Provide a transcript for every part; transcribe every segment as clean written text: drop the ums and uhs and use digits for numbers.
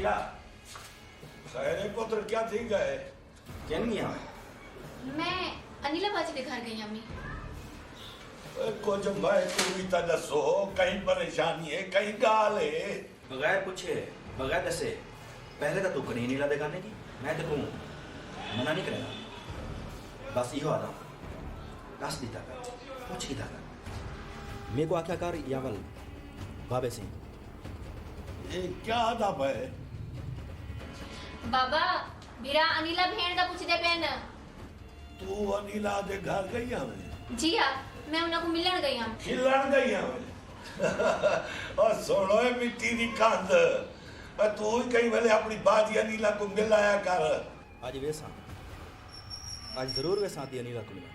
अनिला सारे पुत्र क्या थी गए क्या नहीं आ मैं अनिला बाजी के घर गई अम्मी। कुछ भाई तू भी तो दसो कहीं परेशानी है कहीं गाल है बगैर पूछे बगैर दसे पहले तो तू कहीं नहीं ला दिखाने की मैं तो मना नहीं करेगा बस यो आ रहा दस दी ताकत पूछ की ताकत मेरे को आख्याकार यावल बाबे सिंह ये क्या अदब है बाबा बिरा अनिला भेड़ का पूछ दे पेन। तू अनिला दे घर गई हमें जी हाँ मैं उन्हें को मिलन गई हूँ। खिलन गई हमें और सोनो है मिट्टी दी कंध तू ही कहीं वाले अपनी बाजी अनिला को मिलाया कर आज वैसा आज जरूर वैसा आती अनिला को मिला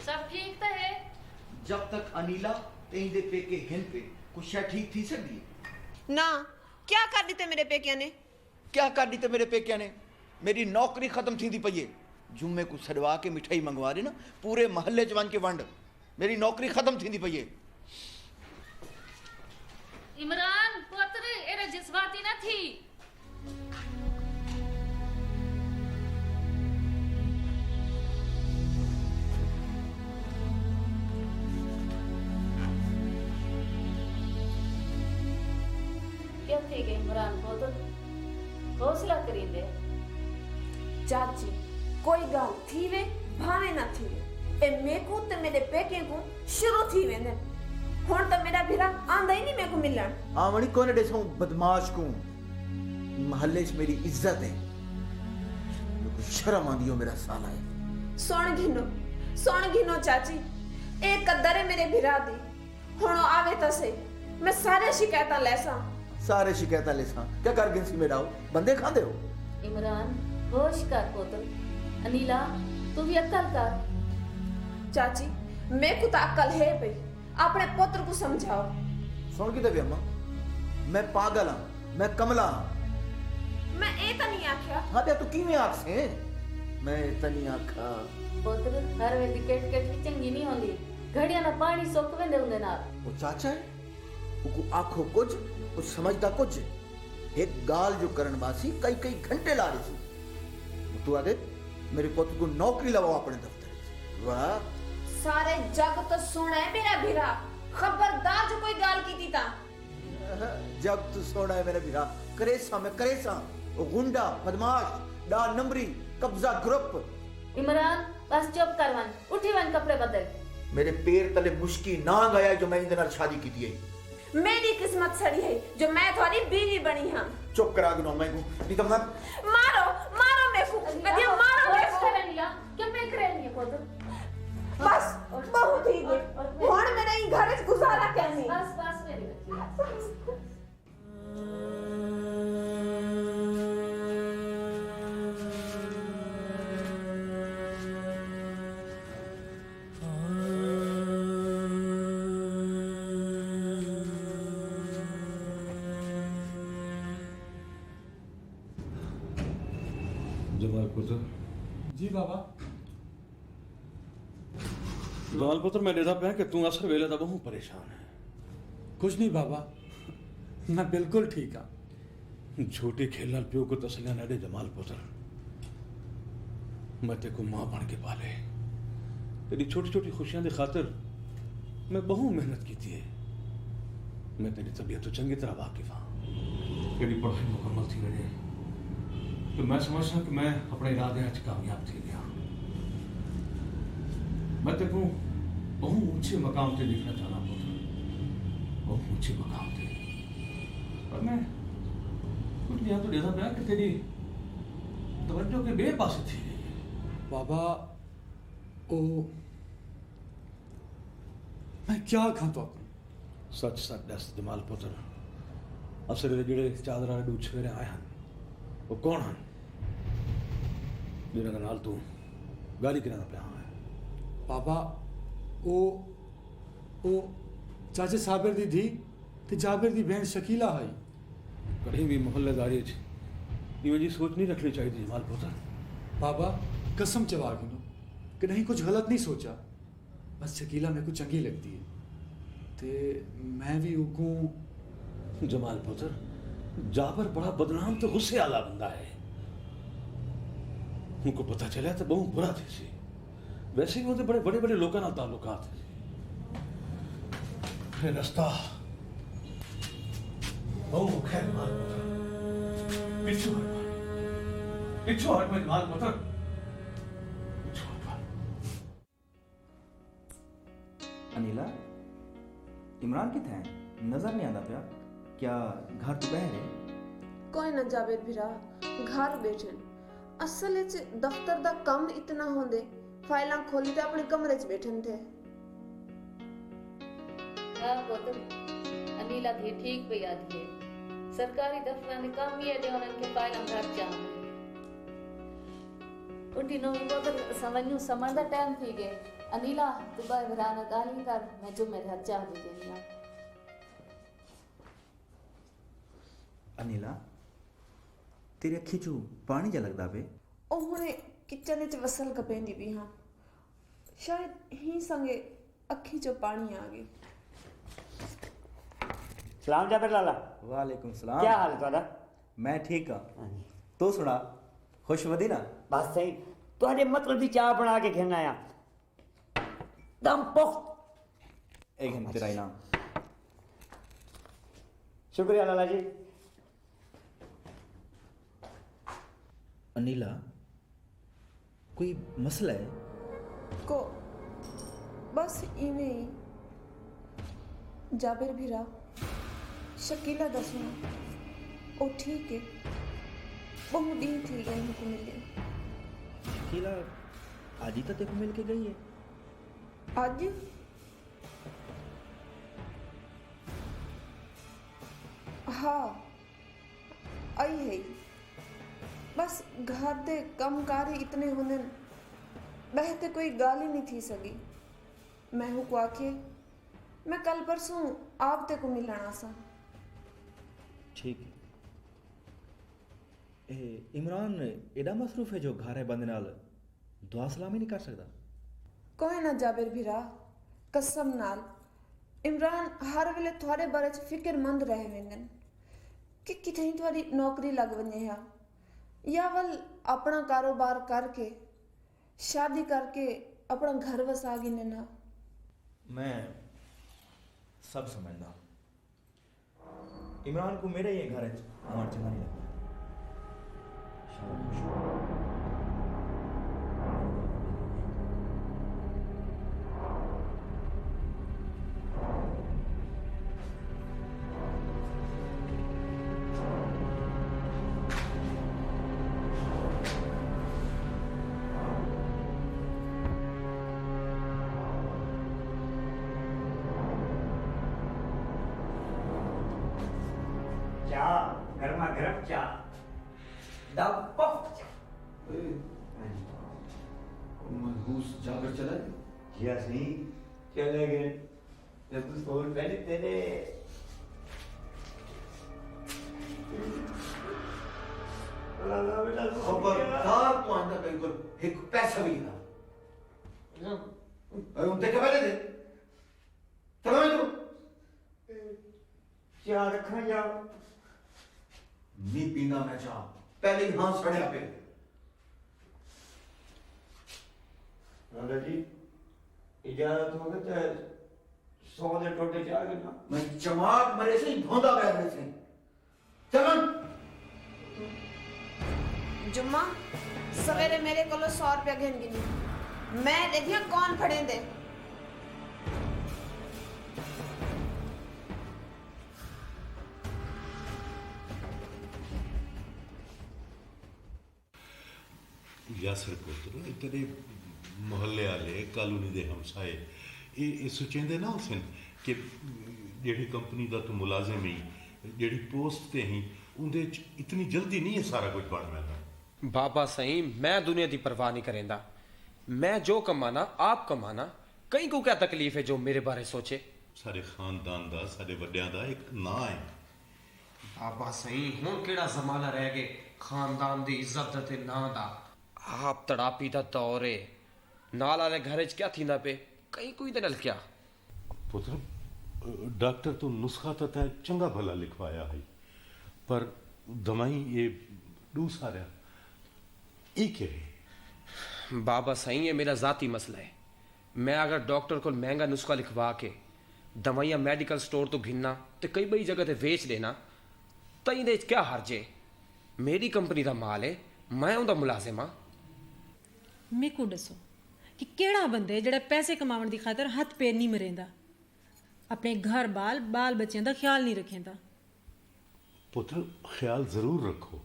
सब ठीक तो है जब तक अनिला तेंदे पे के हिन पे कुछ ठीक थी सकती ना क्या कर दी थे मेरे पेकिया ने क्या कर दी थे मेरे पेकिया ने मेरी नौकरी खत्म थी पई है जुम्मे को सड़वा के मिठाई मंगवा रहे ना पूरे महल्ले च वन के वंड मेरी नौकरी खत्म थी पई है इमरान पुत्र एरे जज्बाती ना थी क्या थी गई इमरान पुत्र हौसला करी दे चाची कोई गाल थी वे भावे ना थी वे ए मेकू ते मेरे पेके को शुरू थी वे ने हुन तो मेरा भिरा आंदा ही नहीं मेको मिलन आवणी कोने देसो बदमाश को महल्ले च मेरी इज्जत है मेको शर्म आंदी हो मेरा साला है सोण घिनो चाची एक कदर है मेरे भिरा दी हुन आवे तो सही मैं सारे शिकायत लेसा सारे शिकायत लेसा क्या कर गिनसी में डाओ बंदे खांदे हो इमरान होश कर पुत्र अनिला तू भी अक्ल कर चाची मेको तो अक्ल है भाई अपने पुत्र को समझाओ सुन की तभी अम्मा मैं पागल हां मैं कमला हां मैं ए तो नहीं आख्या हां ते तू किवें आख से मैं तो नहीं आखा पुत्र हर वे विकेट भी चंगी नहीं होंदी घड़ियां ना पानी सोक वेंदे उंदे नाल वो चाचा है वो आखो कुछ वो समझदा कुछ एक गाल जो करण वासी कई घंटे ला रही थी तू आगे मेरे पुत्र को नौकरी लगाओ अपने दफ्तर वाह सारे जग तो सुने मेरा भिरा खबरदार जो कोई गाल की थी ता जब तू सोना है मेरा भिरा करेसा वो गुंडा बदमाश डा नंबरी कब्जा ग्रुप इमरान बस चुप कर वन उठी वन कपड़े बदल मेरे पैर तले मुश्की ना गया जो मैं इनके नाल शादी की थी मेरी किस्मत सड़ी है जो मैं तुम्हारी बीवी बनी हां चुप करा दो मैं को नहीं तो मैं मारो मेरे को कदिया मारो मेरे को अनिला क्या मैं करे नहीं पुत्र बस बहुत ही हुन मेरे ही घर च गुजारा कैसे बस मेरी बच्ची जमाल पुत्र जी बाबा जमाल पुत्र मैं देखा पाया कि तू असर वेले दा बहुत परेशान है कुछ नहीं बाबा मैं बिल्कुल ठीक हाँ झूठी खेलना प्यो को तसलियां न दे जमाल पुत्र मैं तेको मां बन के पाले तेरी छोटी छोटी खुशियां दी खातिर मैं बहुत मेहनत की थी मैं तेरी तबीयत तो चंगी तरह वाकिफ हाँ तेरी पढ़ाई मुकम्मल थी रही तो मैं समझता कि मैं अपने इरादे आज कामयाब थी गया मैं तेको बहुत ऊंचे मकाम पे देखना चाहना पुत्र बहुत ऊंचे मकाम पे पर मैं कुछ यहाँ तो देखा पाया कि तेरी तवज्जो के बे पासे थी बाबा ओ मैं क्या खां तो सच सच दस जमाल पुत्र असर दे जेड़े चादरा डू छेरे आए हैं वो कौन हैं जिन्हां नाल तू गाली करना पिया है बाबा ओ चाचे साबिर दी धी ते जाबिर दी बहन शकीला है। कहीं भी मोहल्लेदारी इवें जी सोच नहीं रखनी चाहिए जमाल पुत्र। बाबा कसम चवा गिनो कि नहीं कुछ गलत नहीं सोचा, बस शकीला मेरे को चंगी लगती है ते मैं भी उको। जमाल पुत्र जाबर बड़ा बदनाम तो गुस्से आला बंदा है, उनको पता चला तो बहुत बुरा थी सी। वैसे भी बड़े बड़े बड़े लोगों ना ताल्लुकात थे। फिर रास्ता बहुत खैर माल पुत्र पिछू हट में माल पुत्र पिछू हट। अनिला इमरान किथे हैं? नजर नहीं आता पिया। क्या घर तो बह रहे? कोई ना जावेद भीरा घर बैठन असल च दफ्तर दा कम इतना होंदे फाइलां खोली ते अपने कमरे च बैठन थे। हाँ पुत्र अनिला थी ठीक पे याद है सरकारी दफ्तर ने काम ये दे उनन के फाइल घर जा उठी नो पुत्र समझनु समझ दा टाइम थी गए। अनिला तू बाहर भराना गाली कर मैं जो मेरे घर जा दे देनी। अनिला तेरी अखी चू पानी जा लगदा पे? ओ हुणे किचन च वसल कपेंदी भी हां शायद ही संगे अखी चो पानी आ गई। सलाम जाबिर लाला। वालेकुम सलाम। क्या हाल है? मैं ठीक हाँ। तो सुना खुश वधी ना? बस सही तुहाडे मतलब दी चाय बना के खेना आया दम पुख्त। एक घंटे तेरा इनाम। शुक्रिया लाला जी। अनिला कोई मसला है? को बस इवें ही जाबिर भीरा शकीला दसना ओ ठीक है बहुत दिन थी गई हमको मिले। शकीला आज ही तक मिल के गई है? आज हाँ आई है बस घर दे कम कार ही इतने होने बहते कोई गाली नहीं थी सकी। मैं हूँ को आखे मैं कल परसों आप ते को मिलना सा। ठीक है। इमरान एडा मसरूफ है जो घर है बंद नाल दुआ सलामी नहीं कर सकता? कोई ना जाबिर भीरा कसम नाल इमरान हर वेले थोड़े बारे च फिक्रमंद रह वेंदन कि किथे थोड़ी नौकरी लग वने है या वल अपना कारोबार करके शादी करके अपना घर वसा गिने ना। मैं सब समझदा। इमरान को मेरे ये घर आवन चंगा नहीं लगता। गर्मा गर्म चा दम पुख्त चा। मनहूस जाकर चला जी सी चले गए जब तू फोन पहले तेरे लाला बेटा खबरदार तू आंदा बिल्कुल एक पैसा भी ना अरे उनते के पहले दे चलो मैं क्या रखा जा नी पीना मैं चाह पहले ही हाथ सड़े पे। लाला जी इजाजत हो गई तो 100 दे टोटे जा गए ना मैं चमाक मरे से ही भोंदा बैठने से चलन जुम्मा सवेरे मेरे को 100 रुपया घेन गिनी मैं देखिया कौन फड़े दे। यासर पुत्र तेरे मोहल्ले आले कॉलोनी दे हमसाए ये सोचेंदे ना उसन कि जेड़ी कंपनी दा तू मुलाजिम ही जेड़ी पोस्ट ते ही उंदे च इतनी जल्दी नहीं है सारा कुछ बन पैंदा। बाबा सही मैं दुनिया की परवाह नहीं करेंदा, मैं जो कमाना आप कमाना, कई को क्या तकलीफ है जो मेरे बारे सोचे। सारे खानदान दा सारे वड्डियां दा एक ना है। बाबा सही हुण केड़ा जमाना रह गए खानदान दी इज्जत ते ना दा। आप तड़ापी दा दौर है, नाल वाले घर च क्या थींदा पे कई कोई दे नल क्या। पुत्र डॉक्टर तो नुस्खा तो तैं चंगा भला लिखवाया है पर दवाई ये डू सारा ये क्या है। बाबा सही है मेरा जाती मसला है, मैं अगर डॉक्टर को महंगा नुस्खा लिखवा के दवाइयाँ मेडिकल स्टोर तो घिनना तो कई बड़ी जगह ते वेच देना तई दे क्या हर्जे। मेरी कंपनी का माल है, मैं उनका मुलाजिम हाँ। मेरे को दसो कि केड़ा बंदे जेड़ा पैसे कमावन दी खातर हथ पैर नहीं मरेंदा, अपने घर बाल बच्चों का ख्याल नहीं रखेंदा। पुत्र ख्याल जरूर रखो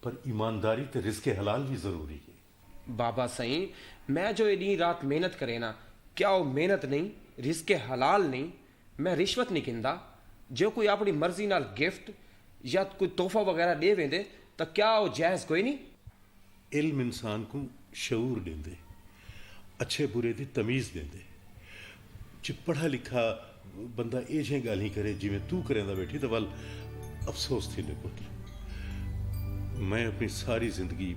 पर ईमानदारी ते रिज़्क़े हलाल भी जरूरी है। बाबा सही मैं जो इतनी रात मेहनत करे ना, क्या वो मेहनत नहीं रिज़्क़े हलाल नहीं। मैं रिश्वत नहीं गिनदा, जो कोई अपनी मर्जी नाल गिफ्ट या कोई तोहफा वगैरह दे वेंदे तो क्या वो जायज़ कोई नहीं। इल्म इंसान को शऊर देंदे, अच्छे बुरे की तमीज़ देंदे। जो पढ़ा लिखा बंदा ये जें गाली करे जिमें तू करेंदा बैठी तो वल अफसोस थी पुत्र। मैं अपनी सारी जिंदगी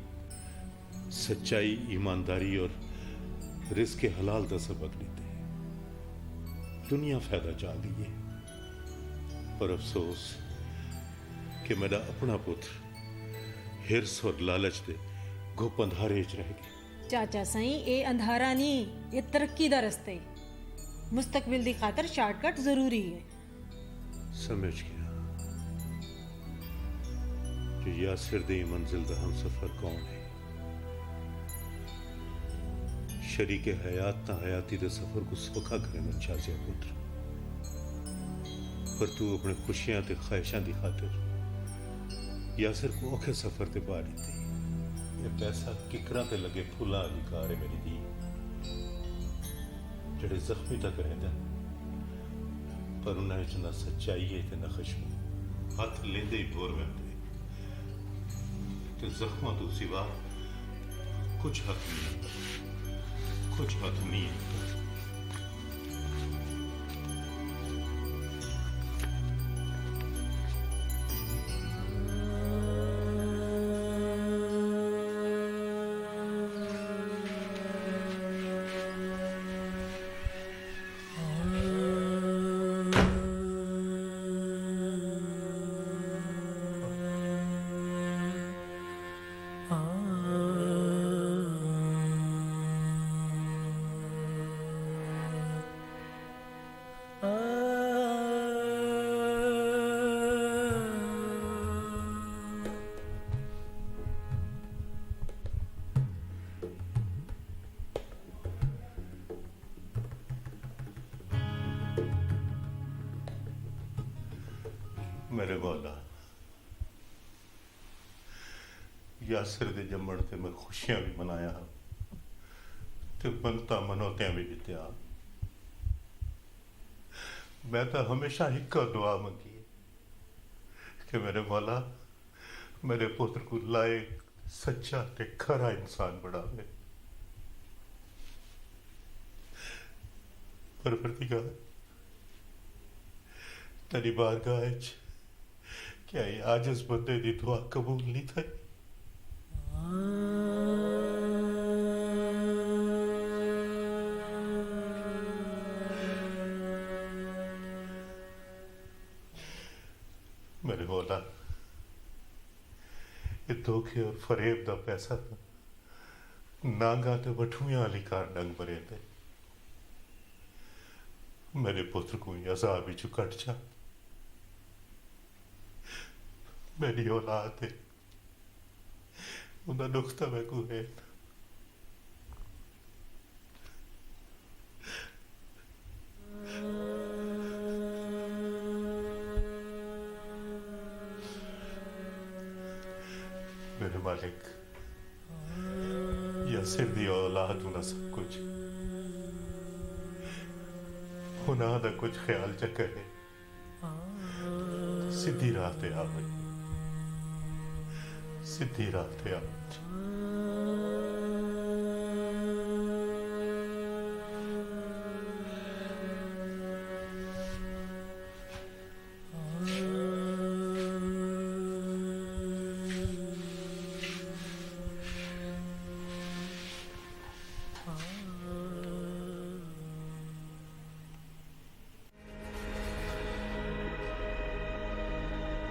सच्चाई ईमानदारी और रिज़्क़े हलाल का सबक लेते दुनिया फायदा चाहती है पर अफसोस कि मेरा अपना पुत्र हिरस और लालच दे घुप अंधारे च रह गया। चाचा सही ये अंधारा नहीं, ये तरक्की दा रस्ता है। मुस्तकबिल दी खातर शॉर्टकट जरूरी है। समझ गया कि यासिर दी मंजिल दा हम सफर कौन है। शरीके हयात ता हयाती दे सफर को सौखा करना चाहे पुत्र, पर तू अपने खुशियां ते ख्वाहिशां दी खातिर यासिर को औखे सफर ते पा दी। ये पैसा किकरा ते लगे फुला वाली कार है मेरी दी, जड़े जख्मी तक रहते पर उन्हें च ना सच्चाई है ते ना खुशबू। हाथ लेंदे ही बोर वहदे ते जख्मों तो सिवा कुछ हक नहीं, कुछ हक नहीं है। मेरे मौला यासिर दे जम्मण ते मैं खुशियां भी मनाया ते बनता मनौतियां भी दित्या। मैं तो हमेशा एक दुआ मंगी है कि मेरे मौला मेरे पुत्र को लायक सच्चा ते खरा इंसान बनावे। परवरदिगार तेरी बारगाह च क्या ये आजिज़ बंदे दी दुआ कबूल नहीं थी। मेरे मौला ये धोखे और फरेब दा पैसा नांगा ते बठूया वाली कार डंग भरे थे। मेरे पुत्र को अज़ाब ही कट जा। मेरी औलाद है उनका दुख तो मैं को है। मेरे मालिक यासिर दी औलाद हुंदा सब कुछ उन्हां दा कुछ ख्याल च करे सीधी राह ते आ वई सीधी राह ते आ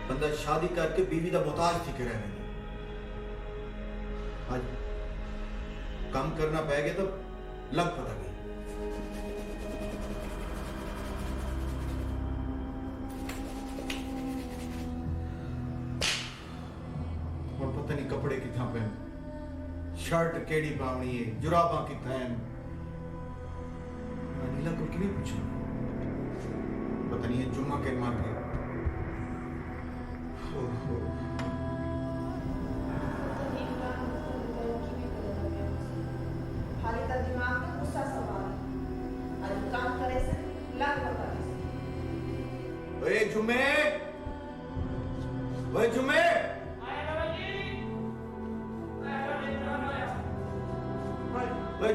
बंदा शादी करके बीवी का मोहताज थी के रहने दे। आज काम करना पै गया तो लग पता गई। और पता नहीं कपड़े कितना पहन, शर्ट केड़ी पावनी है, जुराबा कितना है। अनिला को किने पूछा, पता नहीं है जुम्मा के मार गया।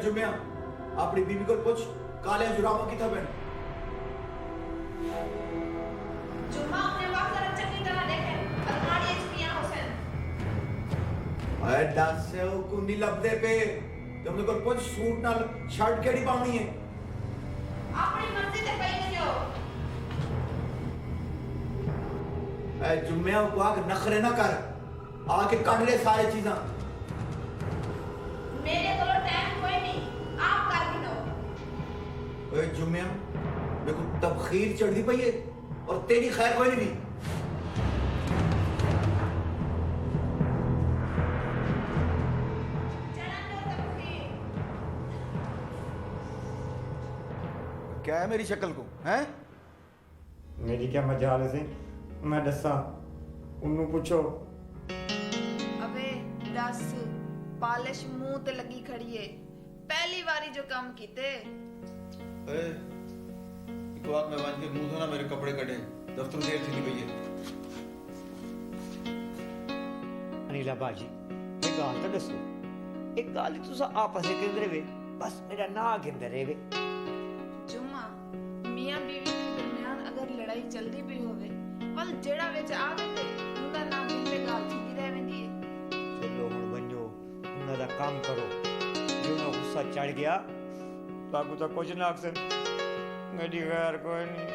जुम्मे अपनी बीवी को पूछ काले जुराबा कितना पहन। जुम्मा अपने वक्त जरा चंगी तरह देखे अलमारी में पिया हुसैन। अरे दस से वो कुंडी लपदे पे तुमने को कुछ सूट ना शर्ट केड़ी पावनी है। अपनी मर्जी से पहन लो। ए जुम्मे को आके नखरे ना कर, आके काट ले सारी चीज़ां। मेरे को टाइम कोई नहीं, आप कर भी दो। ए जुम्मे मेरे को तबखीर चढ़ी पई है और तेरी खैर कोई नहीं। क्या है मेरी शक्ल को हैं? मेरी क्या मजाल है, मैं दसा उन्नू पूछो। अबे दस पालिश मुंह ते लगी खड़ी है, पहली बारी जो काम कीते। एक बात मैं मान के मुंह धोना, मेरे कपड़े कटे, दफ्तर देर थी नहीं भैया। अनिला बाजी एक गाल तो दसो, एक गाल तुसा आपस में कहंदे वे, बस मेरा ना कहंदे रेवे। जुम्मा मियां बीवी के दरमियान अगर लड़ाई चलदी भी होवे, वल जेड़ा विच आवे ते उनदा नाम दिल गाल थी रहवेंदी है। चलो हुण वञो, उन्हां दा काम करो। जो ना गुस्सा चढ़ गया ताकू तो कुछ ना आखसन, मेरी खैर कोई नहीं।